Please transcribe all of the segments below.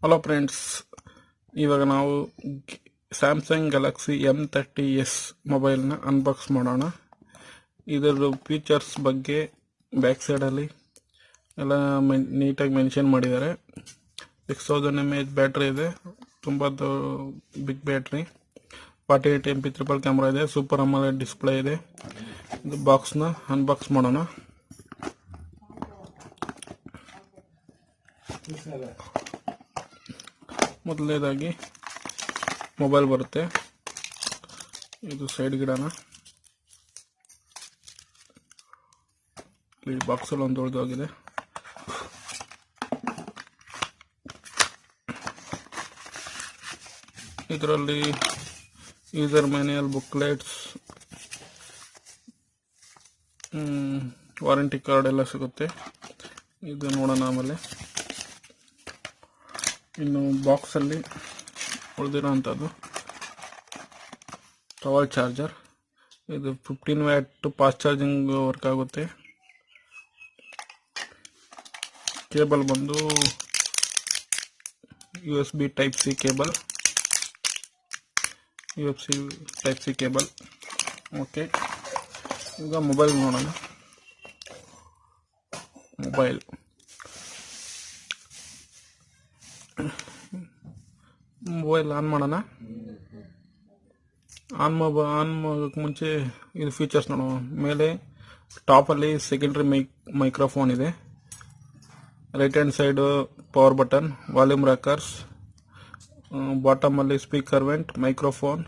Hello friends, ಇವಾಗ ನಾವು Samsung Galaxy M30s ಮೊಬೈಲ್ನ ಅನ್ಬಾಕ್ಸ್ ಮಾಡೋಣ. ಇದರ ಫೀಚರ್ಸ್ ಬಗ್ಗೆ ಬ್ಯಾಕ್ ಸೈಡಲ್ಲಿ ಎಲ್ಲ ನೀಟಾಗಿ ಮೆನ್ಷನ್ ಮಾಡಿದ್ದಾರೆ. 6000 mAh ಬ್ಯಾಟ್ರಿ ಇದೆ, ತುಂಬ big battery. 48 MP triple camera ಇದೆ, ಸೂಪರ್ ಅಮೋಲೆಡ್ ಡಿಸ್ಪ್ಲೇ ಇದೆ. ಇದು ಬಾಕ್ಸ್ನ ಅನ್ಬಾಕ್ಸ್ ಮಾಡೋಣ. ಮೊದಲನೇದಾಗಿ ಮೊಬೈಲ್ ಬರುತ್ತೆ, ಇದು ಸೈಡ್ ಗಿಡನ ಈ ಬಾಕ್ಸಲ್ಲಿ ಒಂದು ಉಳಿದೋಗಿದೆ. ಇದರಲ್ಲಿ user manual, booklets, warranty card ಎಲ್ಲ ಸಿಗುತ್ತೆ. ಇದು ನೋಡೋಣ. ಆಮೇಲೆ ಇನ್ನು ಬಾಕ್ಸಲ್ಲಿ ಉಳಿದಿರೋ ಅಂಥದ್ದು ಟವರ್ ಚಾರ್ಜರ್. ಇದು 15 ವ್ಯಾಟ್ ಫಾಸ್ಟ್ ಚಾರ್ಜಿಂಗ್ ವರ್ಕ್ ಆಗುತ್ತೆ. ಕೇಬಲ್ ಬಂದು USB type C cable, cable. Okay, ಈಗ ಮೊಬೈಲ್ ನೋಡೋಣ. ಮೊಬೈಲ್ ಆನ್ ಮಾಡೋಣ. ಆನ್ ಮಾಡೋಕ್ಕೆ ಮುಂಚೆ ಇದು ಫೀಚರ್ಸ್ ನೋಡೋಣ. ಮೇಲೆ ಟಾಪಲ್ಲಿ ಸೆಕೆಂಡ್ರಿ ಮೈಕ್ರೋಫೋನ್ ಇದೆ. Right hand side power button, volume rockers. ಬಾಟಮಲ್ಲಿ speaker vent, microphone,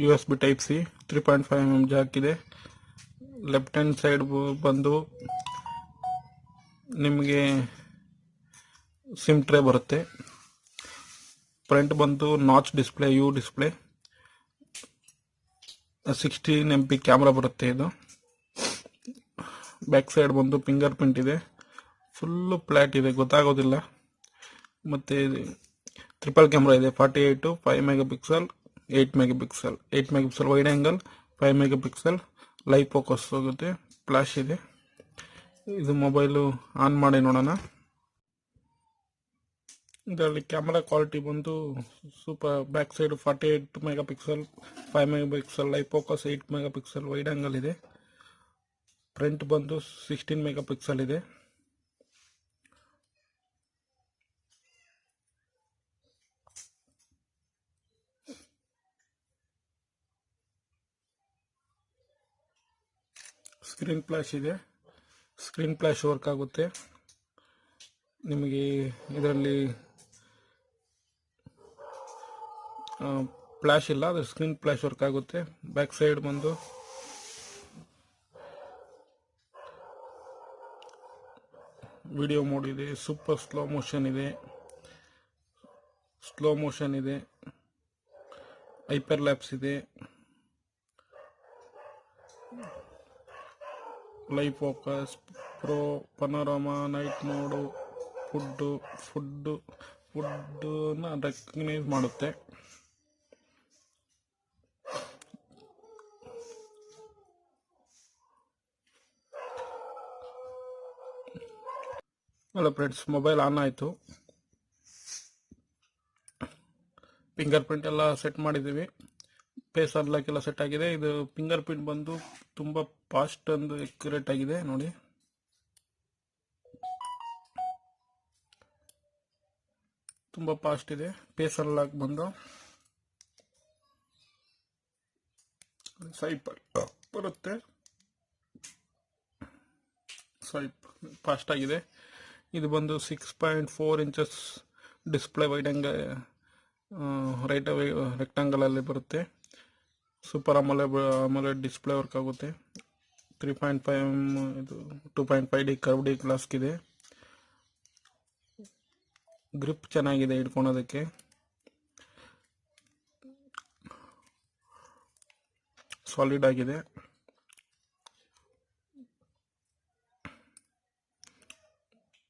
USB type C, 3.5 mm jack ಇದೆ. ಲೆಫ್ಟ್ ಹ್ಯಾಂಡ್ ಸೈಡ್ ಬಂದು ನಿಮಗೆ ಸಿಮ್ ಟ್ರೇ ಬರುತ್ತೆ. ಫ್ರಂಟ್ ಬಂದು notch display, U display, 16 MP camera ಬರುತ್ತೆ. ಇದು ಬ್ಯಾಕ್ ಸೈಡ್ ಬಂದು ಫಿಂಗರ್ ಪ್ರಿಂಟ್ ಇದೆ. ಫುಲ್ಲು ಫ್ಲ್ಯಾಟ್ ಇದೆ, ಗೊತ್ತಾಗೋದಿಲ್ಲ. ಮತ್ತು ಟ್ರಿಪಲ್ ಕ್ಯಾಮ್ರಾ ಇದೆ. 48, 5 MP, 8 MP wide angle, 5 MP live focus ಹೋಗುತ್ತೆ. ಫ್ಲಾಶ್ ಇದೆ. ಇದು ಮೊಬೈಲು ಆನ್ ಮಾಡಿ ನೋಡೋಣ. ಇದರಲ್ಲಿ ಕ್ಯಾಮ್ರಾ ಕ್ವಾಲಿಟಿ ಬಂದು super. Back side 48 MP, 5 MP live focus, 8 MP wide angle ಇದೆ. ಫ್ರಂಟ್ ಬಂದು 16 MP ಇದೆ. ಸ್ಕ್ರೀನ್ ಫ್ಲಾಶ್ ಇದೆ. ಸ್ಕ್ರೀನ್ ಫ್ಲಾಶ್ ವರ್ಕ್ ಆಗುತ್ತೆ. ನಿಮಗೆ ಇದರಲ್ಲಿ ಫ್ಲಾಶ್ ಇಲ್ಲ, ಅದು ಸ್ಕ್ರೀನ್ ಫ್ಲಾಶ್ ವರ್ಕ್ ಆಗುತ್ತೆ. ಬ್ಯಾಕ್ ಸೈಡ್ ಬಂದು ವಿಡಿಯೋ ಮೋಡ್ ಇದೆ, ಸೂಪರ್ ಸ್ಲೋ ಮೋಷನ್ ಇದೆ, ಹೈಪರ್ ಲ್ಯಾಪ್ಸ್ ಇದೆ, live focus, pro, panorama, night mode, ಫುಡ್ಡನ್ನ ರೆಕಗ್ನೈಸ್ ಮಾಡುತ್ತೆ. ಅಲ್ಲ ಫ್ರೆಂಡ್ಸ್, ಮೊಬೈಲ್ ಆನ್ ಆಯಿತು. ಫಿಂಗರ್ ಪ್ರಿಂಟ್ ಎಲ್ಲ ಸೆಟ್ ಮಾಡಿದ್ದೀವಿ. ಫೇಸ್ ಅನ್ಲಾಕ್ ಎಲ್ಲ ಸೆಟ್ ಆಗಿದೆ. ಇದು ಫಿಂಗರ್ ಪ್ರಿಂಟ್ ಬಂದು ತುಂಬ ಫಾಸ್ಟ್ ಅಂಡ್ ಅಕ್ಯುರೇಟ್ ಆಗಿದೆ ನೋಡಿ. ತುಂಬ ಫಾಸ್ಟ್ ಇದೆ. ಫೇಸ್ ಅನ್ಲಾಕ್ ಬಂದು ಸ್ವೈಪ್ ಬರುತ್ತೆ. ಸ್ವೈಪ್ ಫಾಸ್ಟ್ ಆಗಿದೆ. ಇದು ಬಂದು 6.4 ಇಂಚಸ್ ಡಿಸ್ಪ್ಲೇ, ವೈಡ್ ಆ್ಯಂಗಲ್, ರೆಕ್ಟಾಂಗಲಲ್ಲಿ ಬರುತ್ತೆ. ಸೂಪರ್ ಅಮೋಲೆಡ್ ಡಿಸ್ಪ್ಲೇ ವರ್ಕ್ ಆಗುತ್ತೆ. 3.5 mm ಇದು 2.5D ಕರ್ವ್ಡ್ ಗ್ಲಾಸ್ ಇದೆ. ಗ್ರಿಪ್ ಚೆನ್ನಾಗಿದೆ ಹಿಡ್ಕೊಳೋದಕ್ಕೆ. ಸಾಲಿಡ್ ಆಗಿದೆ.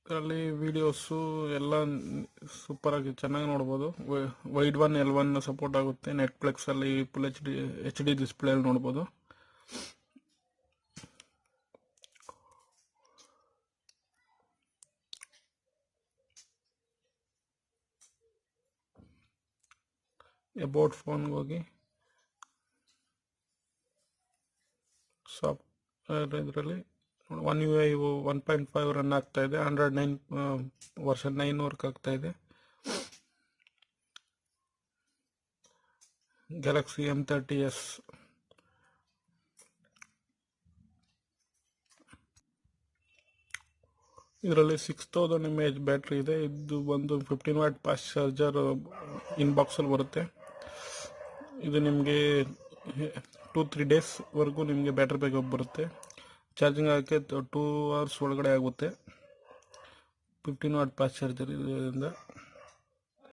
ಇದರಲ್ಲಿ ವಿಡಿಯೋಸು ಎಲ್ಲ ಸೂಪರಾಗಿ ಚೆನ್ನಾಗಿ ನೋಡ್ಬೋದು. ವೈಡ್ 1 L1 ಸಪೋರ್ಟ್ ಆಗುತ್ತೆ. ನೆಟ್ಫ್ಲಿಕ್ಸಲ್ಲಿ ಫುಲ್ HD ಡಿಸ್ಪ್ಲೇಲಿ ನೋಡ್ಬೋದು. ಅಬೌಟ್ ಫೋನ್ಗೆ ಹೋಗಿ ಸಾಫ್ಟ್ವೇರ್ ಇದರಲ್ಲಿ UI 1.5 ರನ್ ಆಗ್ತಾ ಇದೆ. 109 ವರ್ಷನ್ 9 ವರ್ಕ್ ಆಗ್ತಾ ಇದೆ. ಗ್ಯಾಲಕ್ಸಿ M30s ಇದರಲ್ಲಿ 6000 mAh ಬ್ಯಾಟ್ರಿ ಇದೆ. ಇದು ಬಂದು 15 ವಾಟ್ ಫಾಸ್ಟ್ ಚಾರ್ಜರ್ ಇನ್ಬಾಕ್ಸಲ್ಲಿ ಬರುತ್ತೆ. ಇದು ನಿಮಗೆ 2-3 ಡೇಸ್ವರೆಗೂ ನಿಮಗೆ ಬ್ಯಾಟ್ರಿ ಬ್ಯಾಕಪ್ ಬರುತ್ತೆ. ಚಾರ್ಜಿಂಗ್ ಆಗೋಕ್ಕೆ 2 ಅವರ್ಸ್ ಒಳಗಡೆ ಆಗುತ್ತೆ. 15 ವಾಟ್ ಫಾಸ್ಟ್ ಚಾರ್ಜರ್ ಇದರಿಂದ.